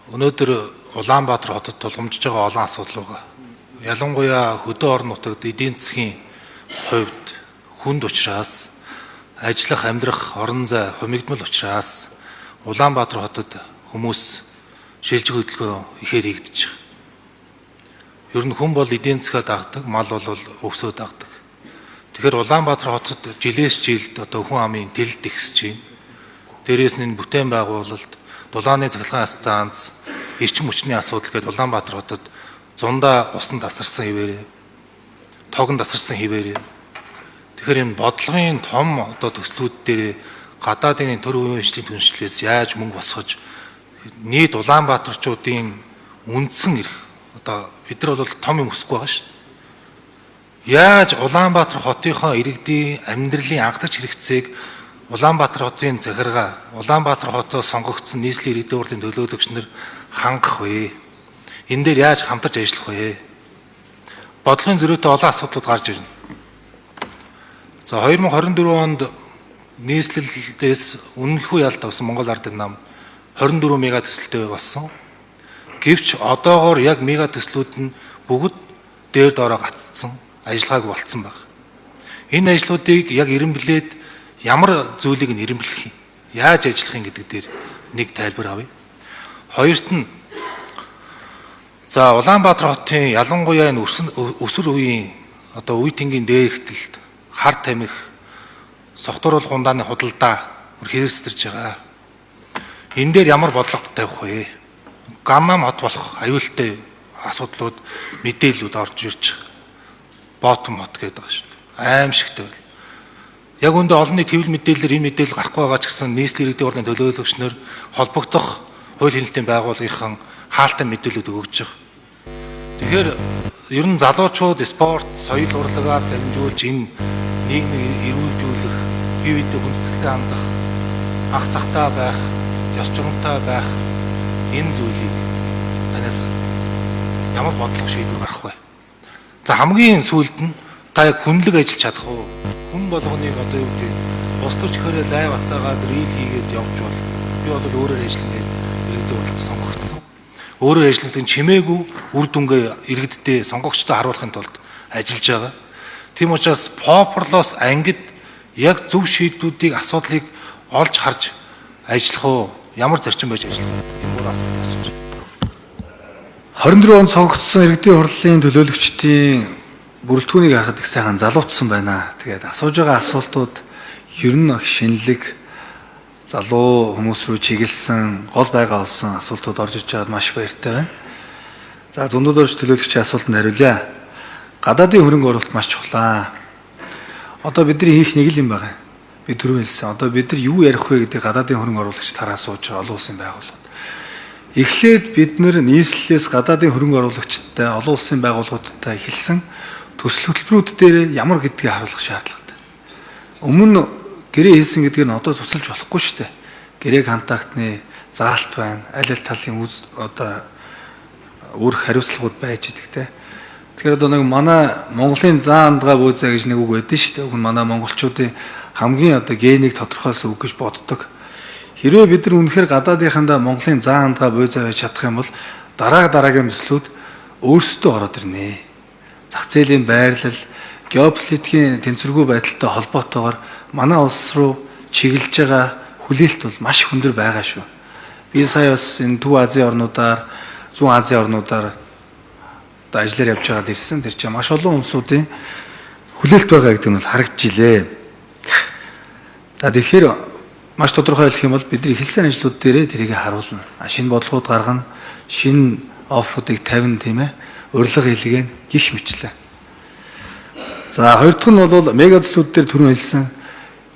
Өнөөдөр Улаанбаатар хотод тулгамжиж байгаа олон асуудал байгаа. Ялангуяа хөдөө орон нутагт эдийн засгийн хувьд хүнд учраас ажиллах, амьдрах, орон зай хумигдмал учраас Улаанбаатар хотод хүмүүс шилжих хөдөлгөөн ихээр хийгдэж байгаа. Ер нь хүн бол эдийн засгаа дагдаг, мал бол өвсөө дагдаг. Тэгэхээр Улаанбаатар хотод жилээс жилд одоо хүн амын тэлэлт ихсэж байна. Дээрээс нь бүтээн байгуулалт, дулааны цахилгаан станц, эрчим хүчний асуудал гэдэг Улаанбаатар хотод зундаа усан тасарсан хിവэрээ, тогон тасарсан хിവэрээ. Тэгэхээр энэ бодлогын том одоо төслүүд дээр гадаадын төр үеийн түншлээс яаж мөнгө босгож нийт Улаанбаатарчуудын үндсэн эрх одоо бид нар бол том юм өсөхгүй байгаа шүү дээ. Яаж Улаанбаатар хотынхоо иргэдийн амьдралын анхдагч хэрэгцээг Улаанбаатар хотын захиргаа, Улаанбаатар хотоо сонгогдсон нийслэлийн иргэдийн хурлын төлөөлөгч нар хангах вэ? Энэ дээр яаж хамтарч ажиллах вэ? Бодлогын зөрүүтэй олон асуудлууд гарч ирнэ. За 2024 онд нийслэлдээс үнэлэхгүй ялт авсан Монгол Ардын нам 24 мега төсөлтэй болсон. Гэвч одоогоор яг мега төслүүд нь бүгд дээр доороо гаццсан, ажиллагааг болцсон байна. Энэ ажлуудыг яг эренблээд ямар зүйлийг нь эренблэх юм? Яаж ажиллах юм гэдэг дээр нэг тайлбар авъя. Хоёрт нь за Улаанбаатар хотын ялангуяа энэ өсвөр үеийн одоо үе тэнгийн дээрхтэлд хар тамхи, согтууруулах гундааны худалдаа хэрэгсэрж байгаа. Энэ дээр ямар бодлого тавих вэ? Ганнам хот болох аюултай асуудлууд, мэдээллүүд орж ирж байгаа. Ботом хот гэдэг байгаа шүү дээ. Аимшигтай байл. Яг үндэ олонний твл мэдээлэлээр энэ мэдээлэл гарахгүй байгаа ч гэсэн нийслэлийн иргэдийн хурлын төлөөлөгчнөр холбогдох хууль хэлнэлтийн байгууллагын хаалттай мэдээлэлүүд өгж байгаа. Тэгэхээр ер нь залуучууд спорт, соёл урлагаар дамжуулж энэ нийгмийг эрүүлжүүлэх, бие биедээ хүндэтгэлтэй хандах, ах цахтай байх, ёс журамтай байх энэ зүйлийг танаас ямар бодлого шийдвэр гарах вэ? За хамгийн сүүлд нь та яг хүнлэг ажиллаж чадах уу? Хүн болгоныг одоо юу гэдэг бусдч хөрөө лайв асаагаад рил хийгээд явж бол би бол өөрөөр ажиллана гэдэг иргэдэд бодлого сонгогдсон. Өөрөөр ажилладаг чимээгүй үр дүнгээ иргэддээ сонгогчдод харуулахын тулд ажиллаж байгаа. Тийм учраас попурлоос ангид яг зөв шийдвүүдийг асуудлыг олж харж ажиллах уу? Ямар зарчим байж ажиллах вэ? Энэ бүр асуудал асууж байна. 24 онд сонгогдсон иргэдийн хурлын төлөөлөгчдийн бүрэлдэхүүнийг харахад их сайхан залуутсан байна. Тэгээд асууж байгаа асуултууд ер нь их шинэлэг, залуу хүмүүс рүү чиглэсэн, гол байгаа болсон асуултууд орж иж байгаад маш баяртай байна. За зундууд орж төлөөлөгчийн асуултанд хариулъя. Гадаадын хөрөнгө оруулалт маш чухлаа. Одоо бидний хийх нэг л юм байгаа. Би түрүү хэлсэн. Одоо бид нар юу ярих вэ гэдэг гадаадын хөрөнгө оруулагч тараа сууж байгаа олон улсын байгууллагууд. Эхлээд бид нар нийслэлээс гадаадын хөрөнгө оруулагчтай, олон улсын байгууллагуудтай хэлсэн төсөл хөтөлбөрүүд дээр ямар гэдгийг харуулах шаардлагатай. Өмнө гэрээ хийсэн гэдгийг нь одоо тусалж болохгүй шүү дээ. Гэрээг хантагтны заалт байна. Аль аль талын одоо үүрэг хариуцлагууд байж идэг те. Тэгэхээр одоо нэг манай Монголын заан андгаа бүү заа гэж нэг үг байдсан шүү дээ. Уг нь манай монголчуудын хамгийн одоо генийг тодорхойлсон үг гэж боддог. Хэрвээ бид нар үнэхээр гадаадынхандаа Монголын заан андгаа бүү заа байж чадах юм бол дараагийн төслүүд өөрсдөө ороод ирнэ. Зах зээлийн байрлал, геополитикийн тэнцвэргүй байдалтай холбоотойгоор манай улс руу чиглэж байгаа хүлээлт бол маш хүндэр байгаа шүү. Би сая бас энэ Төв Азийн орнуудаар, Зүүн Азийн орнуудаар одоо ажиллаар явж байгаад ирсэн. Тэр чинь маш олон улсуудын хүлээлт байгаа гэдэг нь бол харагджилээ. За тэгэхээр маш тодорхой хэлэх юм бол бидний хэлсэн ажлууд дээрээ тэрийг харуулна. Шинэ бодлогууд гаргана, шинэ оффуудыг тавина тийм ээ. Урилга хийлгэн гих мэтлээ. За хоёр дахь нь бол мега төслүүд дээр түрүүн хэлсэн.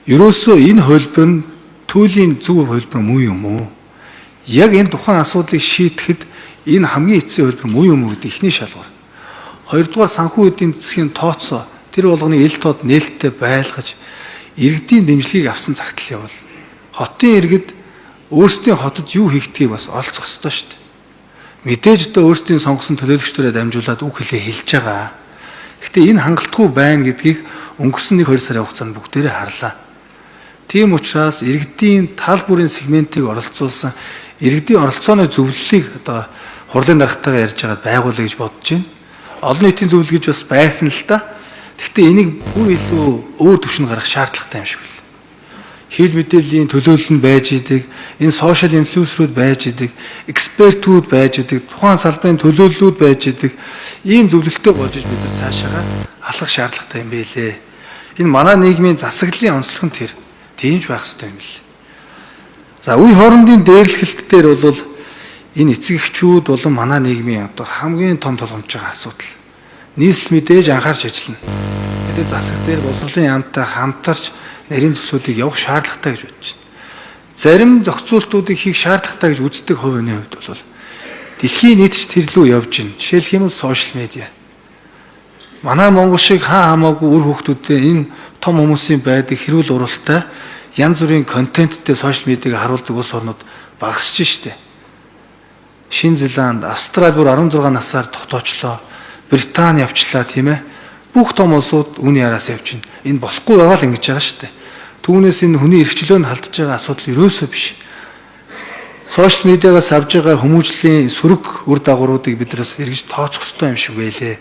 Ерөөсөө энэ хөлбөр нь түүлийн зөв хөлбөр муу юм уу? Яг энэ тухайн асуудлыг шийдэхэд энэ хамгийн эцсийн хөлбөр муу юм уу гэдэг ихний шалгуур. Хоёрдугаар санхүү эдийн засгийн тооцоо тэр болгоны ил тод нээлттэй байлгаж иргэдийн дэмжлэгийг авсан цагтл явал хотын иргэд өөрсдийн хотод юу хийгдгийг бас олцох ёстой шүү дээ. Мэдээж одоо өөрсдийн сонгосон төлөөлөгчдөрөө дамжуулаад үг хэлээ хэлж байгаа. Гэхдээ энэ хангалтгүй байна гэдгийг өнгөрсөн 1-2 сарын хугацаанд бүгдээрээ харлаа. Тийм учраас иргэдийн тал бүрийн сегментийг оролцуулсан иргэдийн оролцооны зөвлөлийг одоо хурлын даргатайгаар ярьж байгаа байгуулъя гэж бодож байна. Олон нийтийн зөвлөл гэж бас байсан л да. Гэхдээ энийг бүр илүү өөр түвшинд гаргах шаардлагатай юм шиг байна. Хил мэдээллийн төлөөлөл нь байж идэг, энэ сошиал инфлюенсерүүд байж идэг, экспертүүд байж идэг, тухайн салбарын төлөөллүүд байж идэг. Ийм зөвлөлтөй болж бид нар цаашаа алхах шаардлагатай юм байлээ. Энэ манай нийгмийн засаглалын онцлог нь тэр. Тиймж байх хэрэгтэй юм бэл. За үе хоорондын дээрлэхэлт дээр бол энэ эцэг эхчүүд болон манай нийгмийн одоо хамгийн том тулгамж байгаа асуудал. Нийслэл мэдээж анхаарч ажиллана. Тэгээд засаг дээр боловсролын яамтай хамтарч нарийн төслүүдийг явах шаардлагатай гэж бодож байна. Зарим зохицуултуудыг хийх шаардлагатай гэж үздэг хувийн хувьд бол дэлхийн нийтч тэр лүү явж байна. Жишээлх юм бол сошиал медиа. Манай Монгол шиг хамаагүй үр хөвгтүүдтэй энэ том хүмүүсийн байдаг хэрүүл уралтай янз бүрийн контенттэй сошиал медиаг харуулдаг улс орнууд багасч штэ. Шинэ Зеланд, Австрали бүр 16 насаар тогтоочлоо. Британи явчлаа тийм ээ. Бүх том улсууд үүний араас явж байна. Энэ болохгүй байгаа л ингэж байгаа штэ. Түүнээс энэ хүний эрх чөлөөнд халдж байгаа асуудал ерөөсөө биш. Сошиал медиагаас авж байгаа хүмүүжлийн сөрөг үр дагавруудыг биднээс эргэж тооцох хэрэгтэй юм шиг байлээ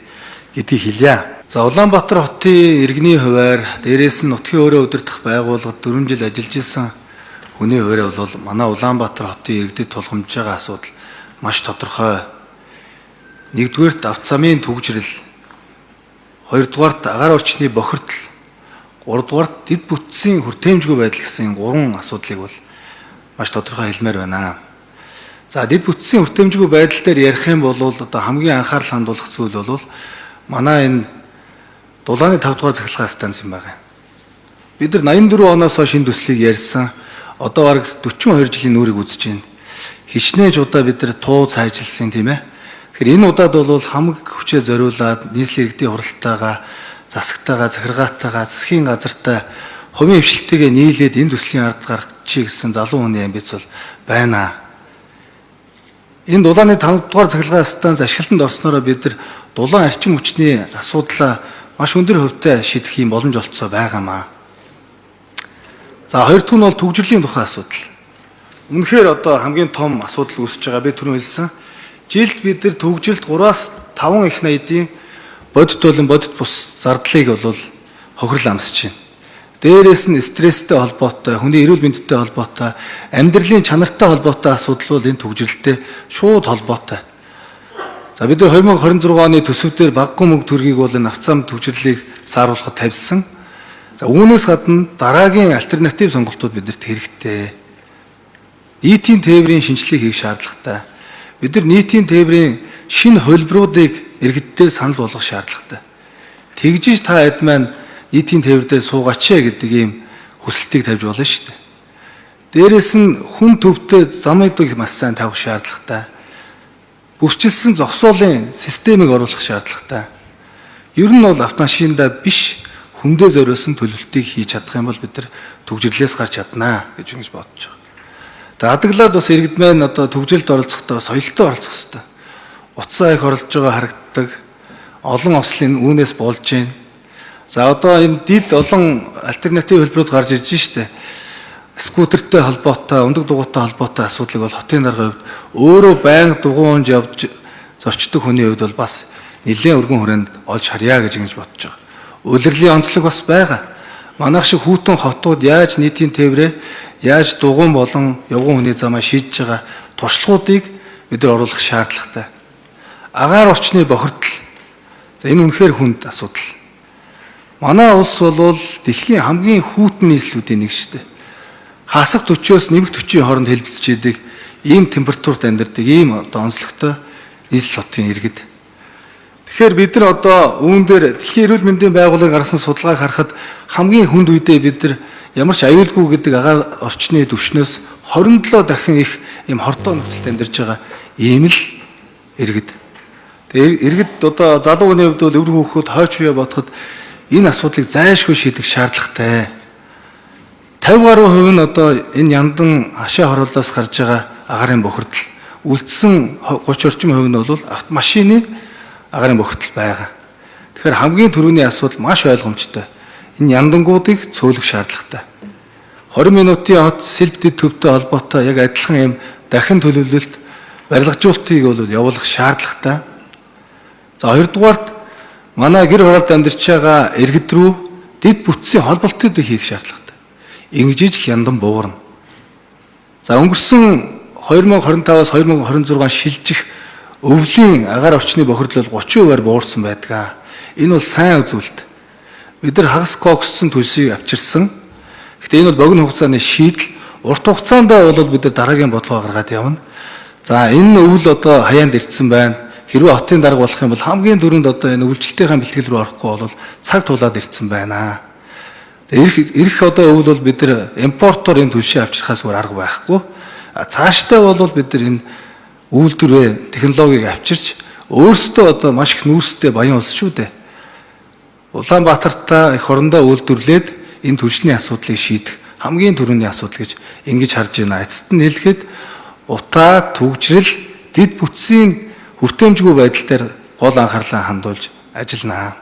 гэдгийг хэлье. За Улаанбаатар хотын иргэний хуваар дээрээс нь нутгийн өөрөө удирдах байгууллагад 4 жил ажиллаж исэн хүний хуваар бол манай Улаанбаатар хотын иргэдэд тулгамж байгаа асуудал маш тодорхой. Нэгдүгээрт авто замын түгжрэл, хоёрдугаарт агаар орчны бохирдол, гуравдугаарт дэд бүтцийн хүртээмжгүй байдал гэсэн 3 асуудлыг бол маш тодорхой хэлмээр байна. За дэд бүтцийн хүртээмжгүй байдал дээр ярих юм бол одоо хамгийн анхаарал хандуулах зүйл бол манай энэ дулааны 5 дугаар цахилгаан станц юм байна. Бид нар 84 оноос хойш энэ төслийг ярьсан. Одоо бараг 42 жилийн нүрийг үзэж байна. Хичнээн удаа бид нар туу цайжилсан тийм ээ. Тэгэхээр энэ удаад бол хамаг хүчээ зориулаад нийслэлийн иргэдийн хуралтайгаа, засагтайгаа, захиргаатайгаа, засгийн газартай хувийн хвшилттэйгээ нийлээд энэ төслийн ард гаргачих гэсэн залуу хүний амбиц бол байна. Энэ дулааны 5 дугаар цахилгаан станц ашиглалтанд орсноороо бид нар дулаан арчин хүчний асуудлаа маш өндөр хувьтай шийдэх юм боломж олцоо байгаамаа. За хоёр дахь нь бол түгжирлийн тухай асуудал. Үнэхээр одоо хамгийн том асуудал үүсэж байгаа би түрүү хэлсэн. Жилд бид нар түгжирэлд 3-аас 5 их найдын бодит болон бодит бус зардлыг бол хохирол амсж байна. Дээрээс нь стресстэй холбоотой, хүний эрүүл мэндтэй холбоотой, амьдралын чанартай холбоотой асуудал бол энэ түгжирэлтэй шууд холбоотой. За бид нар 2026 оны төсөвдөр багагүй мөнгө төргийг бол энэ авцам түгжирлийг сааруулахад тавьсан. За үүнээс гадна дараагийн альтернатив сонголтууд бидэрт хэрэгтэй. Нийтийн тээврийн шинжилгээ хийх шаардлагатай. Бид нар нийтийн тээврийн шинэ хөлбруудыг иргэддээ санал болгох шаардлагатай. Тэгжиж та эд маань нийтийн тээврдээ суугаач гэдэг ийм хүсэлтийг тавьж болно шүү дээ. Дээрээс нь хүн төвтэй замыг маш сайн тавих шаардлагатай. Бүрчилсэн зогсоолын системийг оруулах шаардлагатай. Ер нь бол автомашинда биш хүндээ зориулсан төлөвлөлтийг хийж чадах юм бол бид нар түгжирлээс гарч чаднаа гэж ингэж бодож байгаа. Тэгээд адаглаад бас иргэд маань одоо түгжирэлд оролцохдоо соёлтой оролцох хэрэгтэй. Утсаа их оролцож байгаа харагддаг. Олон ослын үүнээс болж байна. За одоо энэ дид олон альтернатив хэлбэрүүд гарч ирж штэ. Скутертэй холбоотой, өндөг дугуйтай холбоотой асуудлыг бол хотын даргын хувьд өөрөө байнга дугуйнд явж зорчдог хүний хувьд бол бас нэлээд өргөн хүрээнд олж харьяа гэж ингэж бодож байгаа. Улирлын онцлог бас байгаа. Манайх шиг хүүтэн хотууд яаж нийтийн тээврээ, яаж дугуйн болон явган хүний замаа шийдэж байгаа туршлагуудыг бид нар оруулах шаардлагатай. Агаар орчны бохирдол. За энэ үнэхээр хүнд асуудал. Манай улс бол дэлхийн хамгийн хүүтэн нийслүүдийн нэг шүү дээ. Хасах төчөөс нэмэх төчийн хооронд хэлбэлцэж идэг ийм температурт амьдардаг ийм одоо онцлогтой нийслэл хотын иргэд. Тэгэхээр бид нар одоо үүн дээр дэлхийн эрүүл мэндийн байгууллагын гаргасан судалгааг харахад хамгийн хүнд үедээ бид нар ямар ч аюулгүй гэдэг агаар орчны түвшнээс 27 дахин их ийм хордоо нөхцөлд амьдарч байгаа ийм л иргэд. Тэгээ иргэд одоо залуу хүний хувьд бол өвөр хөөхөд хойч үе бодоход энэ асуудлыг зайлшгүй шийдэх шаардлагатай. 50 гаруй хувь нь одоо энэ яндан хашаа хороолоос гарч байгаа агаарын бохирдол. Үлдсэн 30 орчим хувь нь бол автомашины агаарын бохирдол байгаа. Тэгэхээр хамгийн түрүүний асуудал маш ойлгомжтой. Энэ яндангуудыг цөөлөх шаардлагатай. 20 минутын хот сэлбэдэд төвтэй холбоотой яг адилхан юм дахин төлөвлөлт барилгажуулалтыг бол явуулах шаардлагатай. За хоёрдугаарт манай гэр хороолд амьдарч байгаа иргэд рүү дэд бүтцийн холболтыг хийх шаардлагатай. Ингэж л яндан буугарна. За өнгөрсөн 2025-аас 2026 шилжих өвлийн агаар орчны бохирдол 30%-аар буурсан байдаг. Энэ бол сайн үзүүлэлт. Бид нар хагас коксцсон төлсийг авчирсан. Гэхдээ энэ бол богино хугацааны шийдэл. Урт хугацаанд бол бид нар дараагийн бодлого гаргаад явна. За энэ өвөл одоо хаяанд ирсэн байна. Хэрвээ хотын дарга болох юм бол хамгийн түрүүнд одоо энэ өвлжилтийн бэлтгэл рүү орохгүй бол цаг тулаад ирсэн байна. Ирэх одоо өвөл бол бид нар импортоор энэ төлшөө авчрахаас өөр арга байхгүй. Цаашдаа бол бид нар энэ үйлдвэрээ технологиг авчирч өөрсдөө одоо маш их нүүрстэй баян улс шүү дээ. Улаанбаатартаа их хорондоо үйлдвэрлээд энэ түлшний асуудлыг шийдэх хамгийн түрүүний асуудал гэж ингэж харж байна. Эцэст нь хэлэхэд утаа, түгжрэл, дэд бүтцийн хүртээмжгүй байдал дээр гол анхаарлаа хандуулж ажиллана.